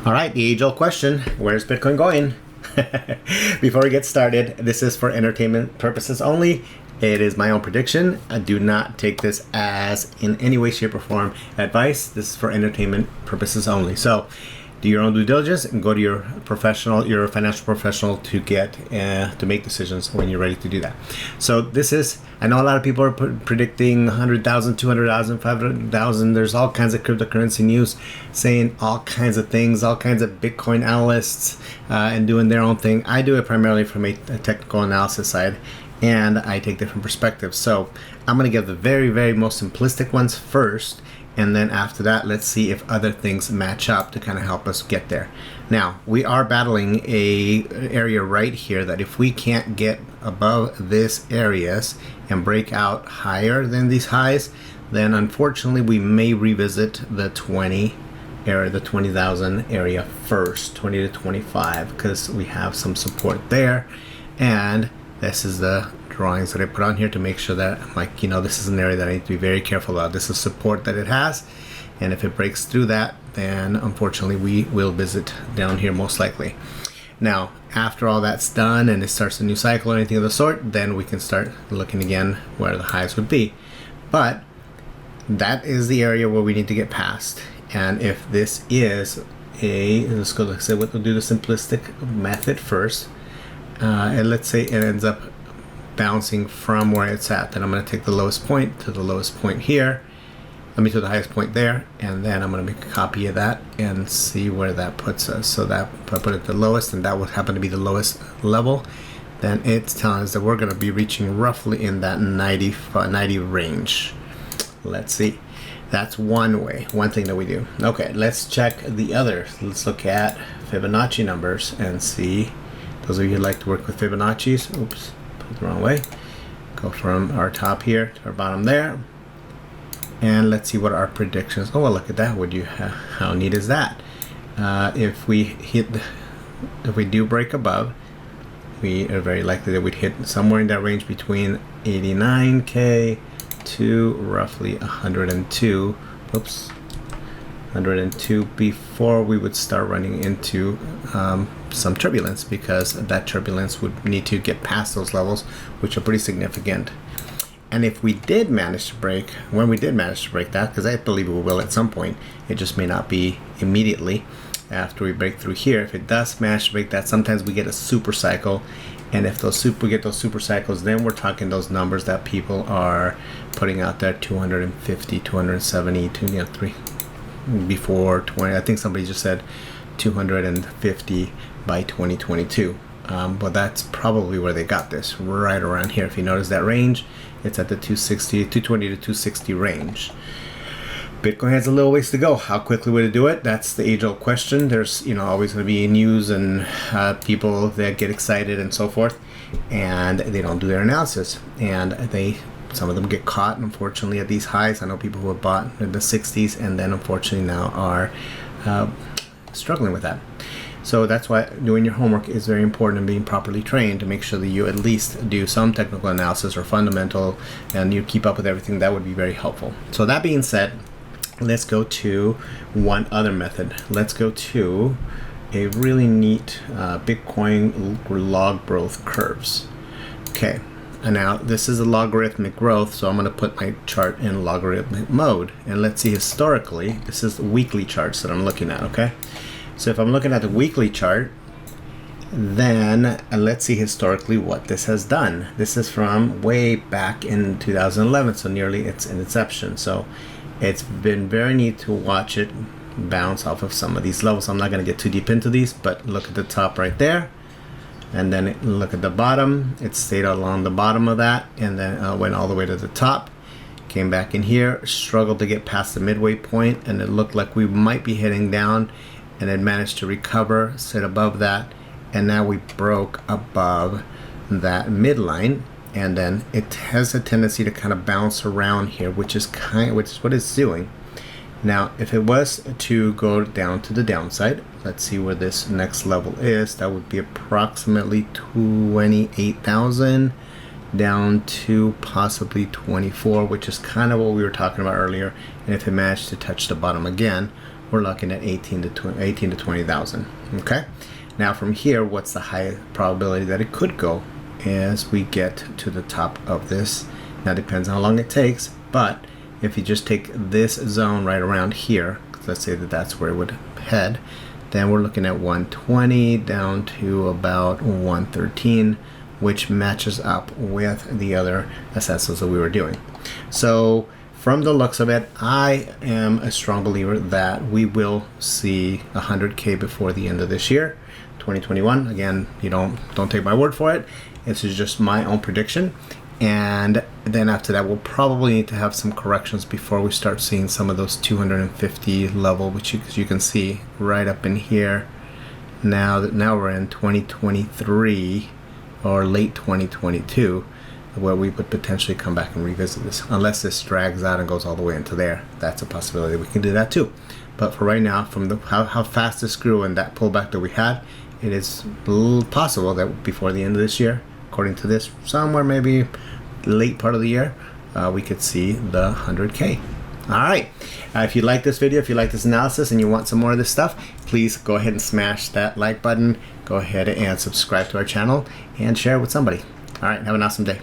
All right, the age-old question, where's Bitcoin going? Before we get started, this is for entertainment purposes only. It is my own prediction. I do not take this as in any way, shape, or form advice. This is for entertainment purposes only. So do your own due diligence and go to your professional, your financial professional to get to make decisions when you're ready to do that. So this is, I know a lot of people are predicting 100,000, 200,000, 500,000. There's all kinds of cryptocurrency news saying all kinds of things, all kinds of Bitcoin analysts and doing their own thing. I do it primarily from a technical analysis side, and I take different perspectives. So I'm going to give the very, very most simplistic ones first. And then after that, let's see if other things match up to kind of help us get there. Now, we are battling a area right here that if we can't get above this areas and break out higher than these highs, then unfortunately we may revisit the 20 area, the 20,000 area first, 20 to 25, because we have some support there. And this is the drawings that I put on here to make sure that, like, you know, this is an area that I need to be very careful about. This is support that it has, and if it breaks through that, then unfortunately we will visit down here most likely. Now, after all that's done and it starts a new cycle or anything of the sort, then we can start looking again where the highs would be. But that is the area where we need to get past. And if this is let's go, like I said, we'll do the simplistic method first. And let's say it ends up bouncing from where it's at, then I'm going to take the lowest point to the lowest point here, to the highest point there, and then I'm going to make a copy of that and see where that puts us. So that, if I put it the lowest, and that would happen to be the lowest level, then it's telling us that we're going to be reaching roughly in that 90 range. Let's see. That's one thing that we do. Okay, let's check the other. Let's look at Fibonacci numbers and see. Those of you who like to work with Fibonacci's, oops, put it the wrong way. Go from our top here to our bottom there. And let's see what our predictions. Oh, well, look at that. How neat is that? If we do break above, we are very likely that we'd hit somewhere in that range between 89K to roughly 102. Oops. 102 before we would start running into some turbulence, because that turbulence would need to get past those levels, which are pretty significant. And if we did manage to break, when we did manage to break that, because I believe we will at some point, it just may not be immediately after we break through here. If it does manage to break that, sometimes we get a super cycle, and if we get those super cycles, then we're talking those numbers that people are putting out there, 250, 270, 3 before 20. I think somebody just said 250 by 2022. But that's probably where they got this, right around here. If you notice that range, it's at the 220 to 260 range. Bitcoin has a little ways to go. How quickly would it do it? That's the age-old question. There's always going to be news and people that get excited and so forth, and they don't do their analysis, and some of them get caught, unfortunately, at these highs. I know people who have bought in the 60s and then unfortunately now are struggling with that. So that's why doing your homework is very important and being properly trained to make sure that you at least do some technical analysis or fundamental, and you keep up with everything. That would be very helpful. So that being said, let's go to one other method. Let's go to a really neat Bitcoin log growth curves. Okay. And now this is a logarithmic growth, so I'm going to put my chart in logarithmic mode, and let's see historically. This is the weekly charts that I'm looking at. Okay, so if I'm looking at the weekly chart, then let's see historically what this has done. This is from way back in 2011, so nearly its inception. So it's been very neat to watch it bounce off of some of these levels. I'm not going to get too deep into these, but look at the top right there. And then look at the bottom. It stayed along the bottom of that, and then went all the way to the top. Came back in here, struggled to get past the midway point, and it looked like we might be heading down, and it managed to recover, sit above that, and now we broke above that midline, and then it has a tendency to kind of bounce around here, which is what it's doing. Now, if it was to go down to the downside, let's see where this next level is. That would be approximately 28,000 down to possibly 24, which is kind of what we were talking about earlier. And if it managed to touch the bottom again, we're looking at 18 to 20,000. Okay. Now from here, what's the high probability that it could go as we get to the top of this? Now depends on how long it takes, but if you just take this zone right around here, let's say that that's where it would head, then we're looking at 120 down to about 113, which matches up with the other assessments that we were doing. So from the looks of it, I am a strong believer that we will see 100K before the end of this year, 2021. Again, you don't take my word for it. This is just my own prediction. And then after that, we'll probably need to have some corrections before we start seeing some of those 250 level, which you can see right up in here. Now we're in 2023 or late 2022, where we would potentially come back and revisit this, unless this drags out and goes all the way into there. That's a possibility. We can do that too. But for right now, from how fast this grew and that pullback that we had, it is possible that before the end of this year, according to this, somewhere maybe late part of the year, we could see the 100K. All right. If you like this video, if you like this analysis and you want some more of this stuff, please go ahead and smash that like button. Go ahead and subscribe to our channel and share it with somebody. All right. Have an awesome day.